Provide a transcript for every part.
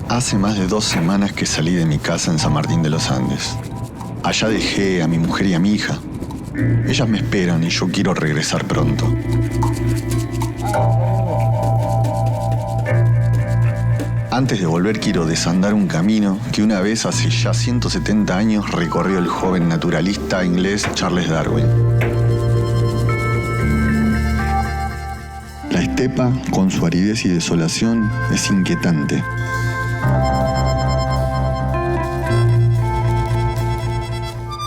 Hace más de 2 semanas que salí de mi casa en San Martín de los Andes. Allá dejé a mi mujer y a mi hija. Ellas me esperan y yo quiero regresar pronto. Antes de volver quiero desandar un camino que una vez hace ya 170 años recorrió el joven naturalista inglés Charles Darwin. La estepa, con su aridez y desolación, es inquietante.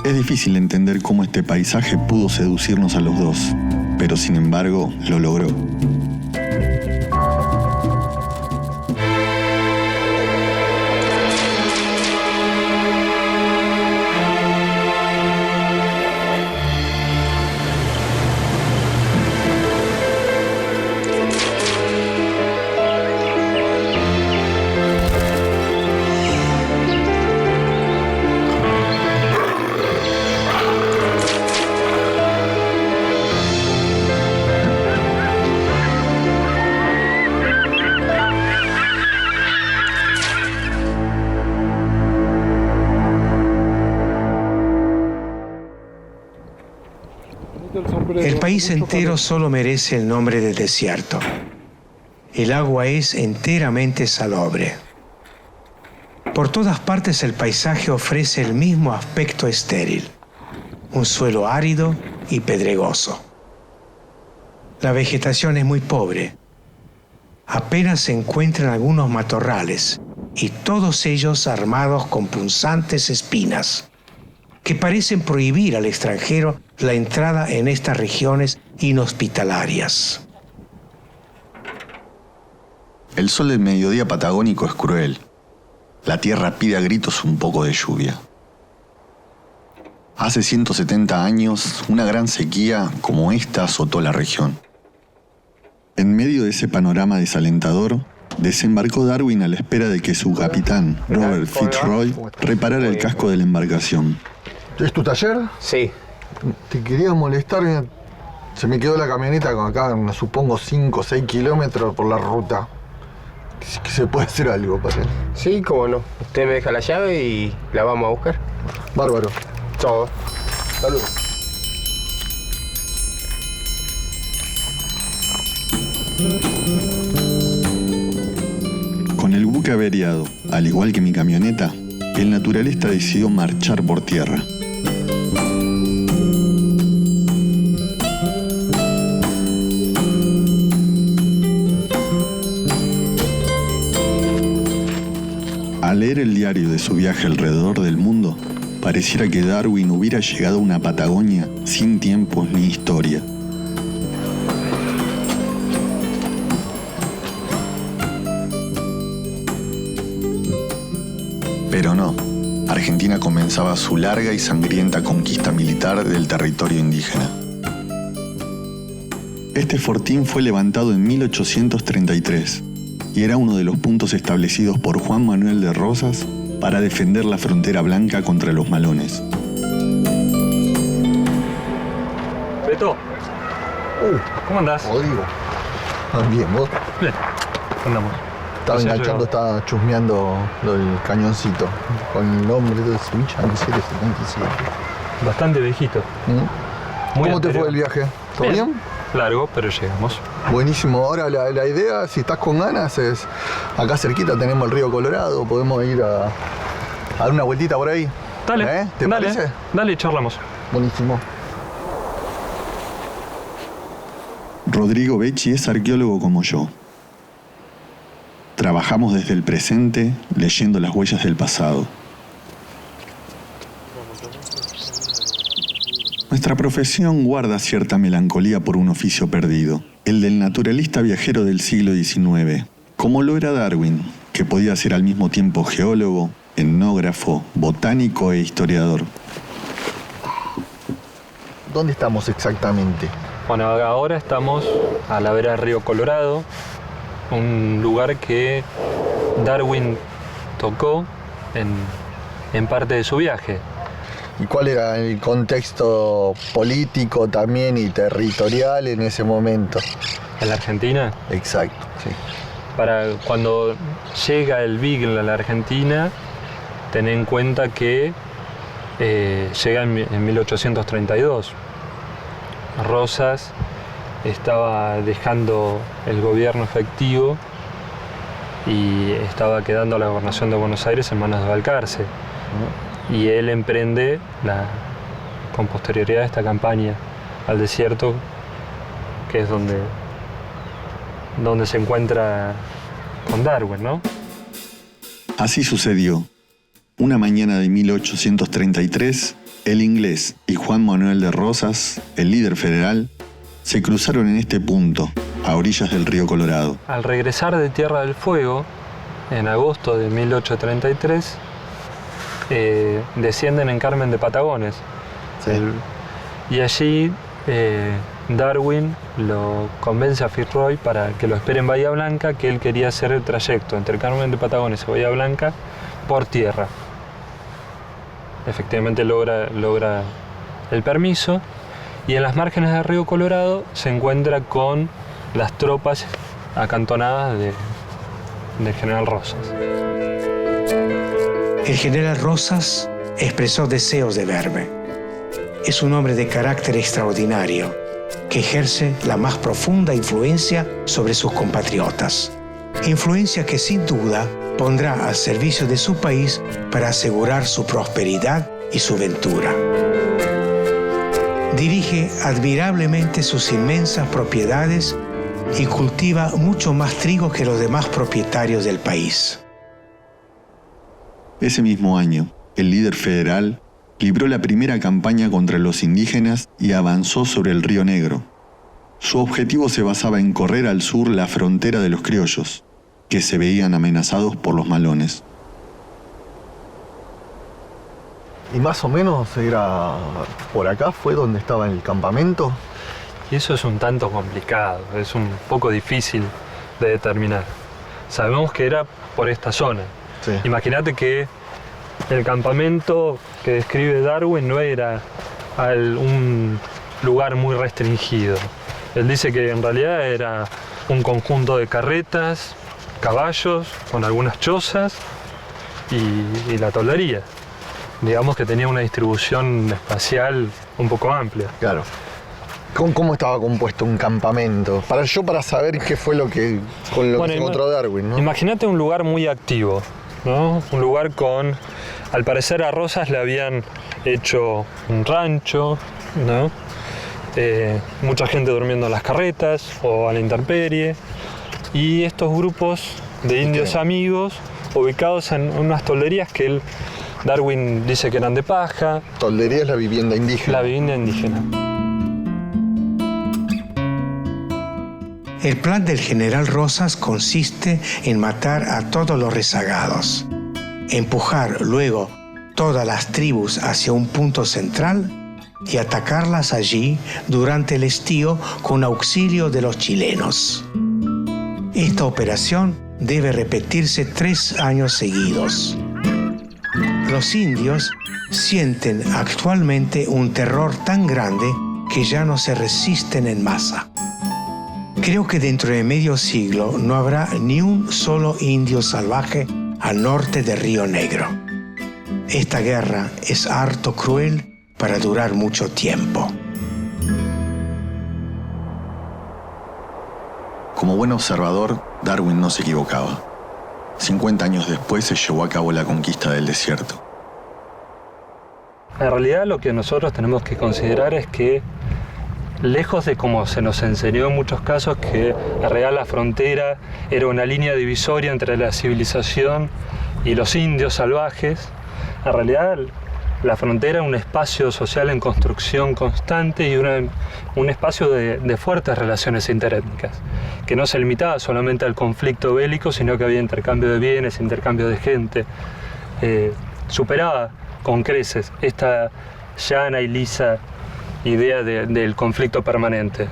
Es difícil entender cómo este paisaje pudo seducirnos a los dos, pero sin embargo lo logró. El país entero solo merece el nombre de desierto. El agua es enteramente salobre. Por todas partes el paisaje ofrece el mismo aspecto estéril, un suelo árido y pedregoso. La vegetación es muy pobre. Apenas se encuentran algunos matorrales, y todos ellos armados con punzantes espinas, que parecen prohibir al extranjero la entrada en estas regiones inhospitalarias. El sol del mediodía patagónico es cruel. La tierra pide a gritos un poco de lluvia. Hace 170 años, una gran sequía como esta azotó la región. En medio de ese panorama desalentador, desembarcó Darwin a la espera de que su capitán, Robert Fitzroy, reparara el casco de la embarcación. ¿Es tu taller? Sí. Te quería molestar. Se me quedó la camioneta con acá, supongo 5 o 6 kilómetros por la ruta. ¿Que se puede hacer algo para él? Sí, cómo no. Usted me deja la llave y la vamos a buscar. Bárbaro. Chao. Saludos. Con el buque averiado, al igual que mi camioneta, el naturalista decidió marchar por tierra. Al leer el diario de su viaje alrededor del mundo, pareciera que Darwin hubiera llegado a una Patagonia sin tiempos ni historia. Pero no, Argentina comenzaba su larga y sangrienta conquista militar del territorio indígena. Este fortín fue levantado en 1833 y era uno de los puntos establecidos por Juan Manuel de Rosas para defender la frontera blanca contra los malones. Beto, ¿cómo andás? Rodrigo. Bien, ¿vos? Bien, andamos. Estaba enganchando, estaba chusmeando lo del cañoncito. Con el nombre de Semilla 1777. Bastante viejito. ¿Cómo te fue el viaje? ¿Todo bien? Largo, pero llegamos. Buenísimo. Ahora la idea, si estás con ganas, es acá cerquita tenemos el río Colorado. Podemos ir a dar una vueltita por ahí. Dale. ¿Te parece? Dale, charlamos. Buenísimo. Rodrigo Becci es arqueólogo como yo. Trabajamos desde el presente, leyendo las huellas del pasado. Nuestra profesión guarda cierta melancolía por un oficio perdido, el del naturalista viajero del siglo XIX, como lo era Darwin, que podía ser al mismo tiempo geólogo, etnógrafo, botánico e historiador. ¿Dónde estamos exactamente? Bueno, ahora estamos a la vera del río Colorado. un lugar que Darwin tocó en parte de su viaje. ¿Y cuál era el contexto político también y territorial en ese momento? ¿En la Argentina? Exacto, sí. Para cuando llega el Beagle a la Argentina, ten en cuenta que llega en 1832. Rosas estaba dejando el gobierno efectivo y estaba quedando la gobernación de Buenos Aires en manos de Balcarce. Y él emprende con posterioridad esta campaña al desierto, que es donde se encuentra con Darwin, ¿no? Así sucedió. Una mañana de 1833, el inglés y Juan Manuel de Rosas, el líder federal, se cruzaron en este punto, a orillas del río Colorado. Al regresar de Tierra del Fuego, en agosto de 1833, descienden en Carmen de Patagones. Sí. Y allí Darwin lo convence a Fitzroy para que lo espere en Bahía Blanca, que él quería hacer el trayecto entre Carmen de Patagones y Bahía Blanca por tierra. Efectivamente logra el permiso y en las márgenes del río Colorado se encuentra con las tropas acantonadas del general Rosas. El general Rosas expresó deseos de verme. Es un hombre de carácter extraordinario que ejerce la más profunda influencia sobre sus compatriotas. Influencia que sin duda pondrá al servicio de su país para asegurar su prosperidad y su ventura. Dirige admirablemente sus inmensas propiedades y cultiva mucho más trigo que los demás propietarios del país. Ese mismo año, el líder federal libró la primera campaña contra los indígenas y avanzó sobre el Río Negro. Su objetivo se basaba en correr al sur la frontera de los criollos, que se veían amenazados por los malones. Y más o menos era por acá, fue donde estaba el campamento. Y eso es un tanto complicado, es un poco difícil de determinar. Sabemos que era por esta zona. Sí. Imagínate que el campamento que describe Darwin no era un lugar muy restringido. Él dice que en realidad era un conjunto de carretas, caballos, con algunas chozas y la toldería. Digamos que tenía una distribución espacial un poco amplia. Claro. ¿Cómo estaba compuesto un campamento? Para saber qué fue que se encontró Darwin, ¿no? Imagínate un lugar muy activo, ¿no? Un lugar con, al parecer a Rosas le habían hecho un rancho, ¿no? Mucha gente durmiendo en las carretas o a la intemperie. Y estos grupos de indios amigos ubicados en unas tolderías que Darwin dice que eran de paja. Toldería es la vivienda indígena. La vivienda indígena. El plan del general Rosas consiste en matar a todos los rezagados, empujar luego todas las tribus hacia un punto central y atacarlas allí durante el estío con auxilio de los chilenos. Esta operación debe repetirse 3 años seguidos. Los indios sienten actualmente un terror tan grande que ya no se resisten en masa. Creo que dentro de medio siglo no habrá ni un solo indio salvaje al norte del Río Negro. Esta guerra es harto cruel para durar mucho tiempo. Como buen observador, Darwin no se equivocaba. 50 años después se llevó a cabo la conquista del desierto. En realidad lo que nosotros tenemos que considerar es que, lejos de como se nos enseñó en muchos casos, que en realidad la frontera era una línea divisoria entre la civilización y los indios salvajes, en realidad la frontera era un espacio social en construcción constante y un espacio de fuertes relaciones interétnicas, que no se limitaba solamente al conflicto bélico, sino que había intercambio de bienes, intercambio de gente. Superaba con creces esta llana y lisa idea del conflicto permanente.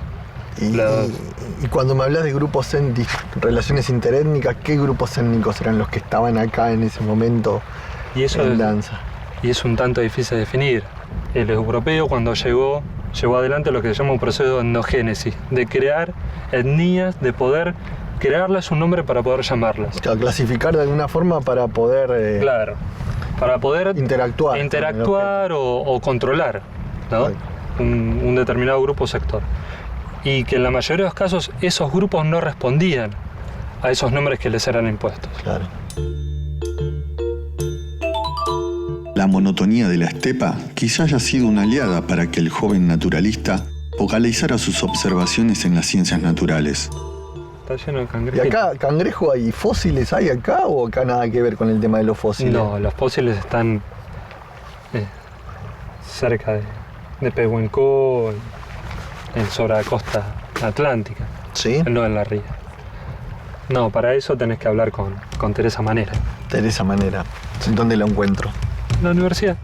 Y cuando me hablas de grupos étnicos, relaciones interétnicas, ¿qué grupos étnicos eran los que estaban acá en ese momento en danza? Y es un tanto difícil de definir. El europeo, cuando llevó adelante lo que se llama un proceso de endogénesis, de crear etnias, de poder crearles un nombre para poder llamarlas. Clasificar de alguna forma para poder... Claro, para poder interactuar o controlar, ¿no? Un determinado grupo o sector. Y que en la mayoría de los casos esos grupos no respondían a esos nombres que les eran impuestos. Claro. La monotonía de la estepa quizá haya sido una aliada para que el joven naturalista focalizara sus observaciones en las ciencias naturales. Está lleno de cangrejos. ¿Y acá, cangrejo, hay fósiles hay acá o acá nada que ver con el tema de los fósiles? No, los fósiles están cerca de Pehuenco, sobre la costa atlántica. ¿Sí? No en la ría. No, para eso tenés que hablar con Teresa Manera. Teresa Manera. ¿Dónde la encuentro? En la universidad.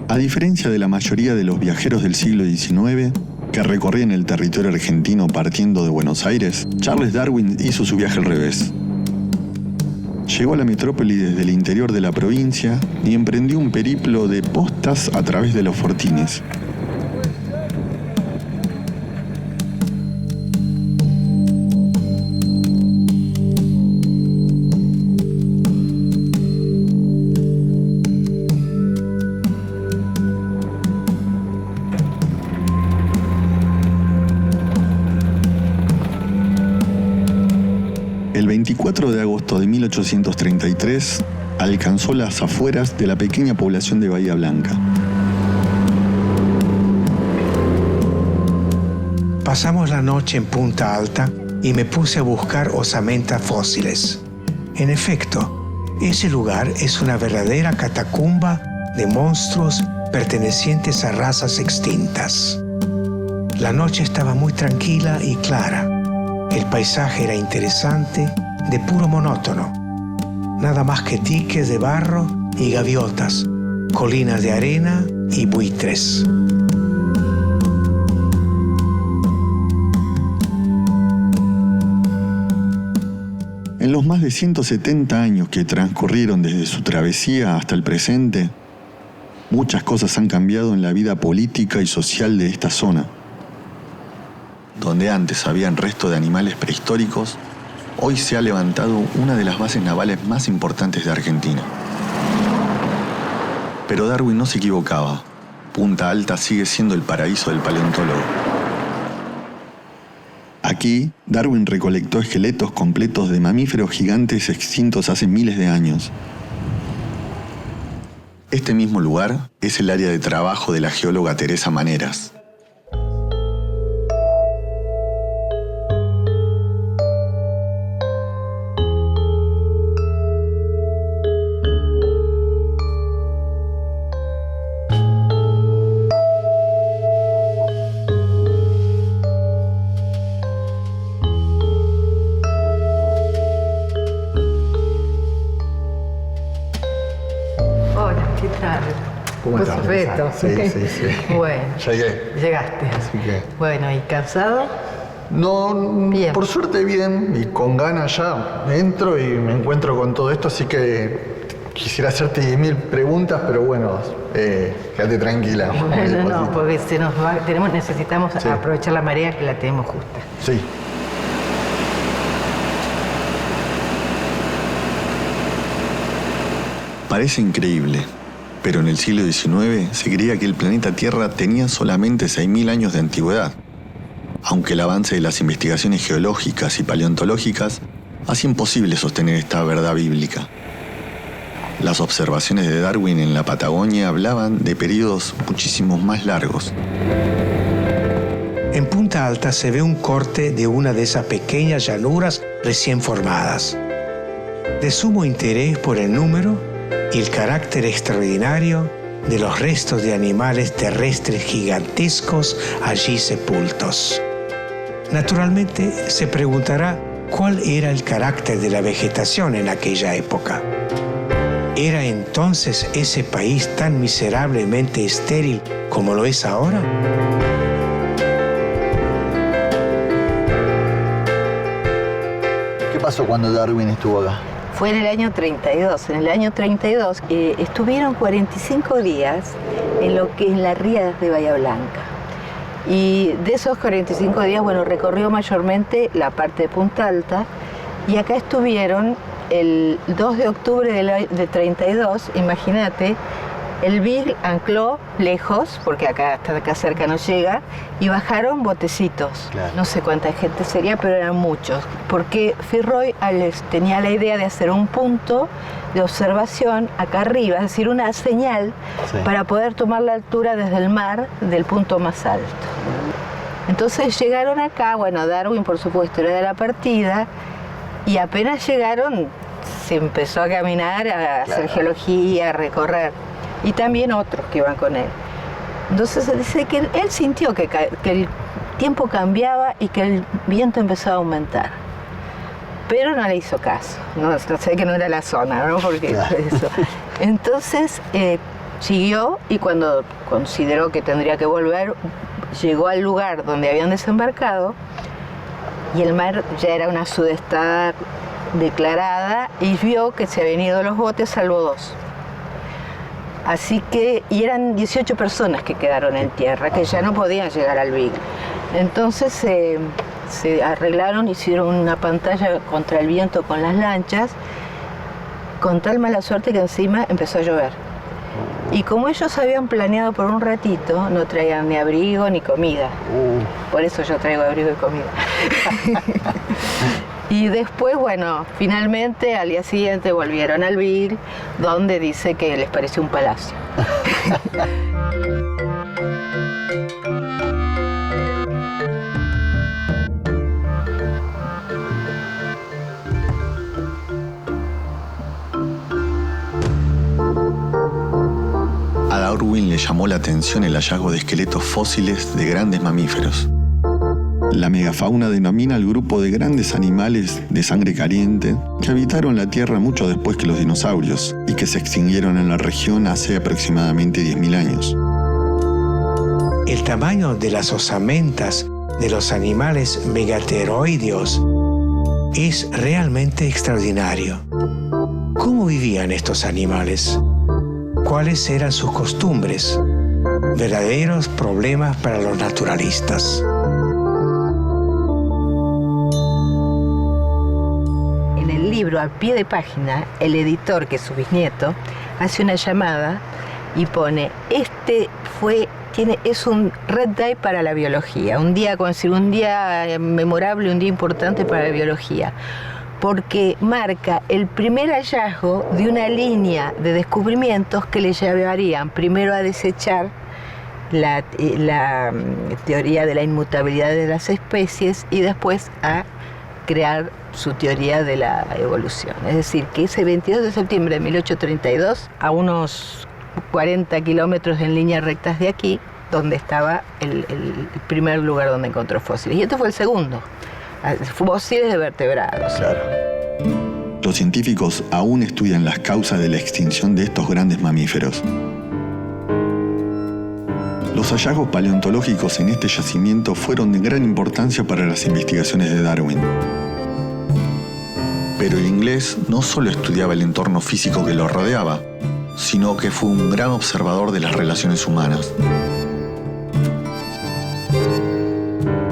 A diferencia de la mayoría de los viajeros del siglo XIX, que recorrían el territorio argentino partiendo de Buenos Aires, Charles Darwin hizo su viaje al revés. Llegó a la metrópoli desde el interior de la provincia y emprendió un periplo de postas a través de los fortines. El 24 de agosto de 1833 alcanzó las afueras de la pequeña población de Bahía Blanca. Pasamos la noche en Punta Alta y me puse a buscar osamentas fósiles. En efecto, ese lugar es una verdadera catacumba de monstruos pertenecientes a razas extintas. La noche estaba muy tranquila y clara. El paisaje era interesante, de puro monótono. Nada más que diques de barro y gaviotas, colinas de arena y buitres. En los más de 170 años que transcurrieron desde su travesía hasta el presente, muchas cosas han cambiado en la vida política y social de esta zona. Donde antes habían restos de animales prehistóricos, hoy se ha levantado una de las bases navales más importantes de Argentina. Pero Darwin no se equivocaba. Punta Alta sigue siendo el paraíso del paleontólogo. Aquí, Darwin recolectó esqueletos completos de mamíferos gigantes extintos hace miles de años. Este mismo lugar es el área de trabajo de la geóloga Teresa Maneras. ¿Cómo estás? Perfecto. Sí. Bueno, Llegué. llegaste. Así que... Bueno, ¿y cansado? No, Bien. por suerte bien, y con ganas ya entro y me encuentro con todo esto, así que quisiera hacerte 1000 preguntas, pero bueno, quédate tranquila. No, porque se nos va, necesitamos Sí. aprovechar la marea que la tenemos justa. Sí. Parece increíble, pero en el siglo XIX se creía que el planeta Tierra tenía solamente 6.000 años de antigüedad, aunque el avance de las investigaciones geológicas y paleontológicas hacía imposible sostener esta verdad bíblica. Las observaciones de Darwin en la Patagonia hablaban de periodos muchísimo más largos. En Punta Alta se ve un corte de una de esas pequeñas llanuras recién formadas. de sumo interés por el número y el carácter extraordinario de los restos de animales terrestres gigantescos allí sepultos. Naturalmente, se preguntará cuál era el carácter de la vegetación en aquella época. ¿Era entonces ese país tan miserablemente estéril como lo es ahora? ¿Qué pasó cuando Darwin estuvo acá? Fue en el año 32. En el año 32 estuvieron 45 días en lo que es la ría de Bahía Blanca. Y de esos 45 días, bueno, recorrió mayormente la parte de Punta Alta. Y acá estuvieron el 2 de octubre de 32, imagínate, el Beagle ancló lejos, porque hasta acá cerca no llega, y bajaron botecitos. Claro. No sé cuánta gente sería, pero eran muchos. Porque Fitzroy tenía la idea de hacer un punto de observación acá arriba, es decir, una señal para poder tomar la altura desde el mar del punto más alto. Entonces llegaron acá, bueno, Darwin por supuesto era de la partida, y apenas llegaron se empezó a caminar, a hacer geología, a recorrer. Y también otros que iban con él. Entonces se dice que él sintió que el tiempo cambiaba y que el viento empezaba a aumentar. Pero no le hizo caso. No sé que no era la zona, ¿no? Porque eso. Entonces siguió y cuando consideró que tendría que volver, llegó al lugar donde habían desembarcado y el mar ya era una sudestada declarada y vio que se habían ido los botes salvo 2. Así que, y eran 18 personas que quedaron en tierra, que ya no podían llegar al Beagle. Entonces se arreglaron, hicieron una pantalla contra el viento con las lanchas, con tal mala suerte que encima empezó a llover. Y como ellos habían planeado por un ratito, no traían ni abrigo ni comida. Por eso yo traigo abrigo y comida. Y después, bueno, finalmente al día siguiente volvieron al Beagle, donde dice que les pareció un palacio. A Darwin le llamó la atención el hallazgo de esqueletos fósiles de grandes mamíferos. La megafauna denomina al grupo de grandes animales de sangre caliente que habitaron la Tierra mucho después que los dinosaurios y que se extinguieron en la región hace aproximadamente 10.000 años. El tamaño de las osamentas de los animales megateroideos es realmente extraordinario. ¿Cómo vivían estos animales? ¿Cuáles eran sus costumbres? Verdaderos problemas para los naturalistas. En el libro, al pie de página, el editor, que es su bisnieto, hace una llamada y pone: es un red day para la biología, un día memorable, un día importante para la biología, porque marca el primer hallazgo de una línea de descubrimientos que le llevarían primero a desechar la teoría de la inmutabilidad de las especies y después a crear su teoría de la evolución. Es decir, que ese 22 de septiembre de 1832, a unos 40 kilómetros en líneas rectas de aquí, donde estaba el primer lugar donde encontró fósiles. Y este fue el segundo, fósiles de vertebrados. Claro. Los científicos aún estudian las causas de la extinción de estos grandes mamíferos. Los hallazgos paleontológicos en este yacimiento fueron de gran importancia para las investigaciones de Darwin. Pero el inglés no solo estudiaba el entorno físico que lo rodeaba, sino que fue un gran observador de las relaciones humanas.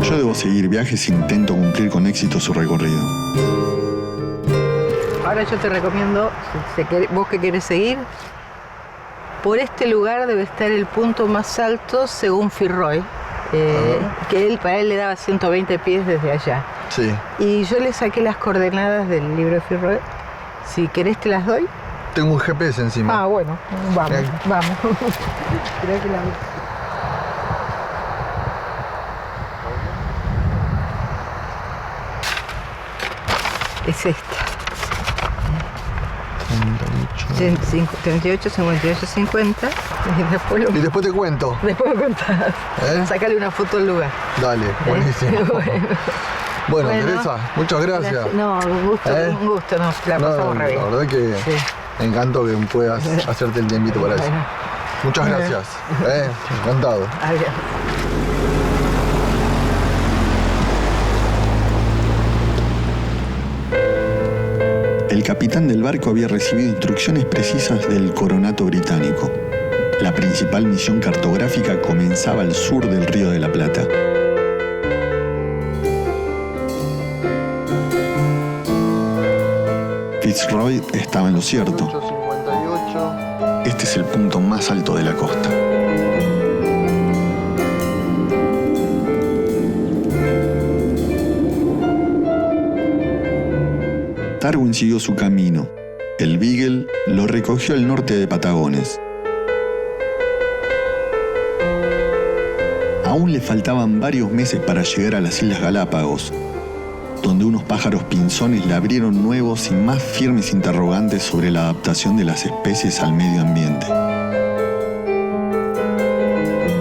Yo debo seguir viajes e intento cumplir con éxito su recorrido. Ahora yo te recomiendo, vos que querés seguir, por este lugar debe estar el punto más alto según Fitzroy, que para él le daba 120 pies desde allá. Sí. Y yo le saqué las coordenadas del libro de Fitzroy. Si querés te las doy. Tengo un GPS encima. Ah, bueno, vamos. Creo que la... Es esta. 38, 58, 50. Y después te cuento. Después me contás. Sácale una foto al lugar. Dale, buenísimo. Bueno, Bueno, Teresa, muchas gracias. No, un gusto, nos la pasamos re bien. La verdad que me encantó que puedas hacerte el tiempito para eso. Bueno. Muchas gracias. Encantado. Adiós. El capitán del barco había recibido instrucciones precisas del coronato británico. La principal misión cartográfica comenzaba al sur del Río de la Plata. Fitzroy estaba en lo cierto. 858. Este es el punto más alto de la costa. Darwin siguió su camino. El Beagle lo recogió al norte de Patagones. Aún le faltaban varios meses para llegar a las Islas Galápagos, donde unos pájaros pinzones le abrieron nuevos y más firmes interrogantes sobre la adaptación de las especies al medio ambiente.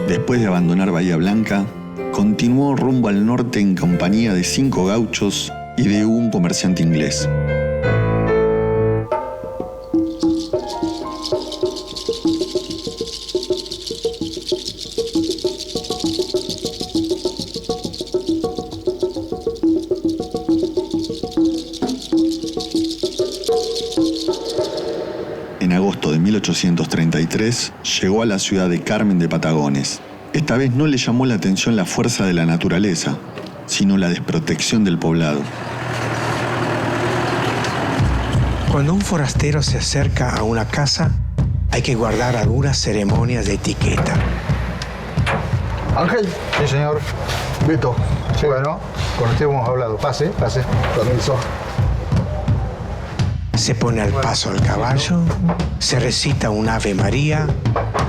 Después de abandonar Bahía Blanca, continuó rumbo al norte en compañía de 5 gauchos y de un comerciante inglés. En agosto de 1833 llegó a la ciudad de Carmen de Patagones. Esta vez no le llamó la atención la fuerza de la naturaleza, sino la desprotección del poblado. Cuando un forastero se acerca a una casa, hay que guardar algunas ceremonias de etiqueta. Ángel. Sí, señor. Beto. Sí. Bueno, con usted hemos hablado. Pase. Permiso. Se pone al paso al caballo, se recita un Ave María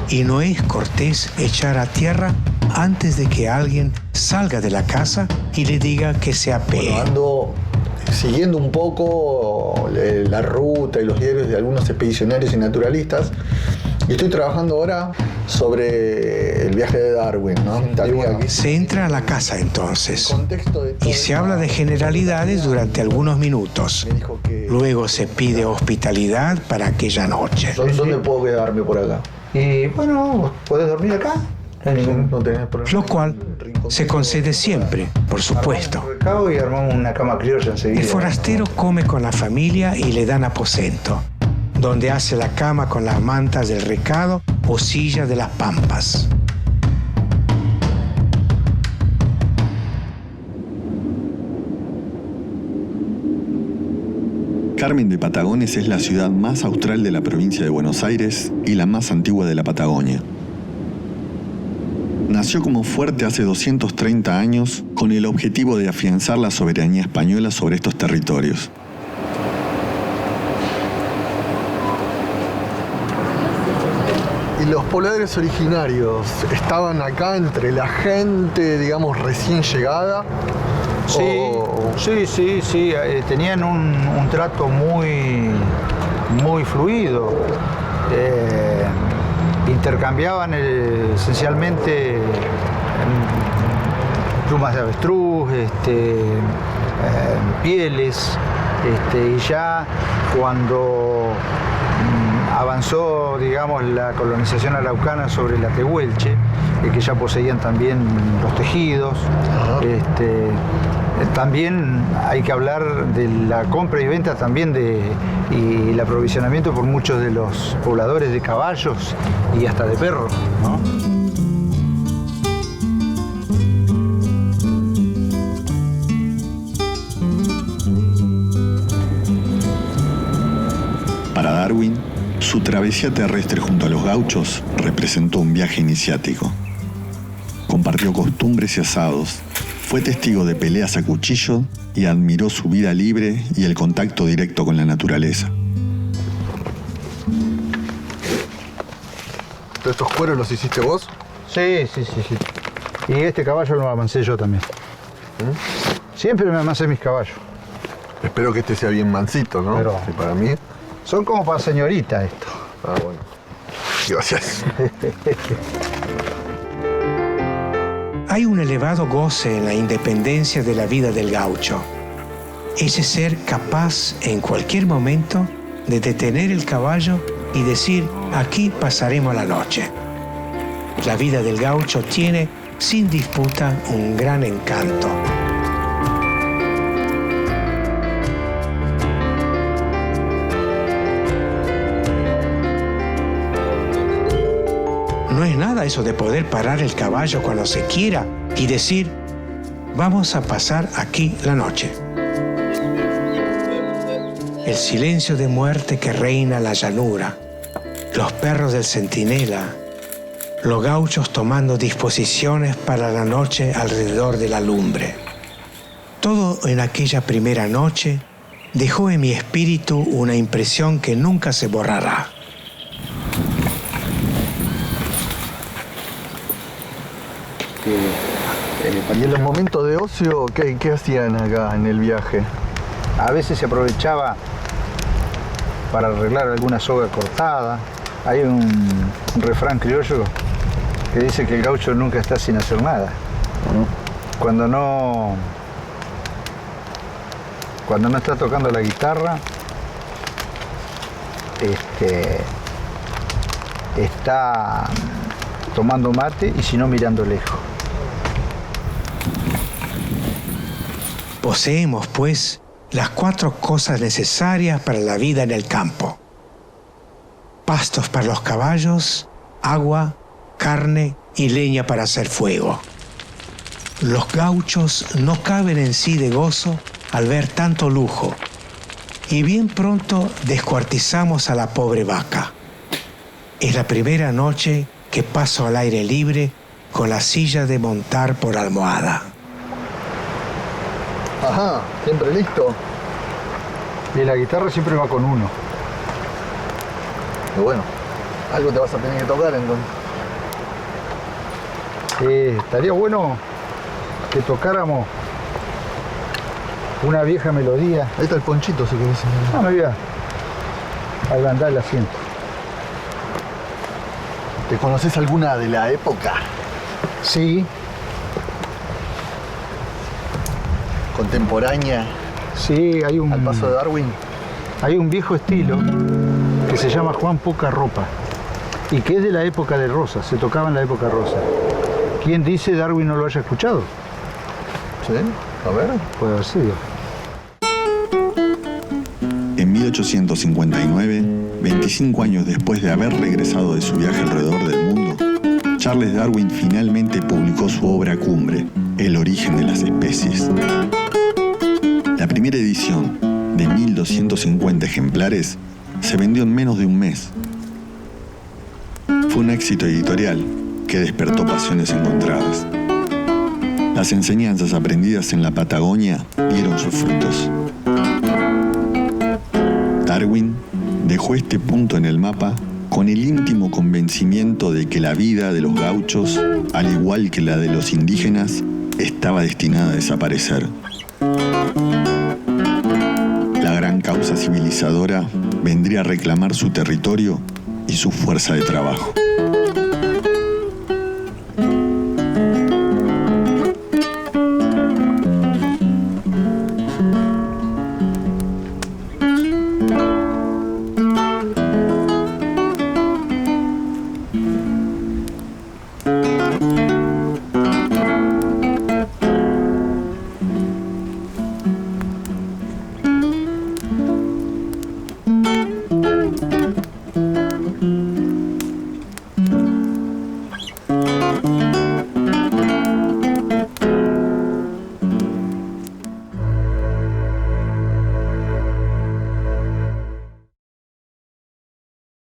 y no es cortés echar a tierra antes de que alguien salga de la casa y le diga que se apee. Bueno, ando siguiendo un poco la ruta y los diarios de algunos expedicionarios y naturalistas y estoy trabajando ahora sobre el viaje de Darwin, ¿no? Se entra a la casa entonces y se habla de generalidades durante algunos minutos. Luego se pide hospitalidad para aquella noche. ¿Dónde puedo quedarme por acá? Y bueno, ¿podés dormir acá? No tenés problema. Lo cual se concede siempre, por supuesto. Armamos un recado y armamos una cama criolla enseguida. El forastero come con la familia y le dan aposento, donde hace la cama con las mantas del recado o silla de las pampas. Carmen de Patagones es la ciudad más austral de la provincia de Buenos Aires y la más antigua de la Patagonia. Nació como fuerte hace 230 años con el objetivo de afianzar la soberanía española sobre estos territorios. ¿Y los pobladores originarios estaban acá entre la gente, digamos, recién llegada? Sí. Tenían un trato muy fluido. Intercambiaban esencialmente plumas de avestruz, pieles, y ya cuando avanzó, digamos, la colonización araucana sobre la Tehuelche, que ya poseían también los tejidos. También hay que hablar de la compra y venta también y el aprovisionamiento por muchos de los pobladores de caballos y hasta de perros, ¿no? Para Darwin, su travesía terrestre junto a los gauchos representó un viaje iniciático. Compartió costumbres y asados, fue testigo de peleas a cuchillo y admiró su vida libre y el contacto directo con la naturaleza. ¿Todos estos cueros los hiciste vos? Sí. Y este caballo lo amancé yo también. Siempre me amancé mis caballos. Espero que este sea bien mansito, ¿no? Pero- Sí, para mí. Son como para señorita esto. Ah, bueno. Gracias. Hay un elevado goce en la independencia de la vida del gaucho. Ese ser capaz en cualquier momento de detener el caballo y decir, aquí pasaremos la noche. La vida del gaucho tiene, sin disputa, un gran encanto. No es nada eso de poder parar el caballo cuando se quiera y decir, vamos a pasar aquí la noche. El silencio de muerte que reina la llanura, los perros del centinela, los gauchos tomando disposiciones para la noche alrededor de la lumbre. Todo en aquella primera noche dejó en mi espíritu una impresión que nunca se borrará. Y en los momentos de ocio, ¿qué hacían acá en el viaje? A veces se aprovechaba para arreglar alguna soga cortada. Hay un refrán criollo que dice que el gaucho nunca está sin hacer nada. Cuando no está tocando la guitarra, está tomando mate y si no mirando lejos. Poseemos, pues, las 4 cosas necesarias para la vida en el campo: pastos para los caballos, agua, carne y leña para hacer fuego. Los gauchos no caben en sí de gozo al ver tanto lujo, y bien pronto descuartizamos a la pobre vaca. Es la primera noche que paso al aire libre con la silla de montar por almohada. Ajá, siempre listo. Y la guitarra siempre va con uno. Pero bueno, algo te vas a tener que tocar entonces. Estaría bueno que tocáramos una vieja melodía. Ahí está el ponchito, si querés. No, me voy a agrandar el asiento. ¿Te conoces alguna de la época? Sí, Contemporánea sí, al paso de Darwin. hay un viejo estilo que se llama Juan Poca Ropa y que es de la época de Rosa, se tocaba en la época rosa. ¿Quién dice Darwin no lo haya escuchado? ¿Sí? A ver. Puede haber sido. En 1859, 25 años después de haber regresado de su viaje alrededor del mundo, Charles Darwin finalmente publicó su obra cumbre, El origen de las especies. La primera edición, de 1250 ejemplares, se vendió en menos de un mes. Fue un éxito editorial que despertó pasiones encontradas. Las enseñanzas aprendidas en la Patagonia dieron sus frutos. Darwin dejó este punto en el mapa con el íntimo convencimiento de que la vida de los gauchos, al igual que la de los indígenas, estaba destinada a desaparecer. La gran causa civilizadora vendría a reclamar su territorio y su fuerza de trabajo.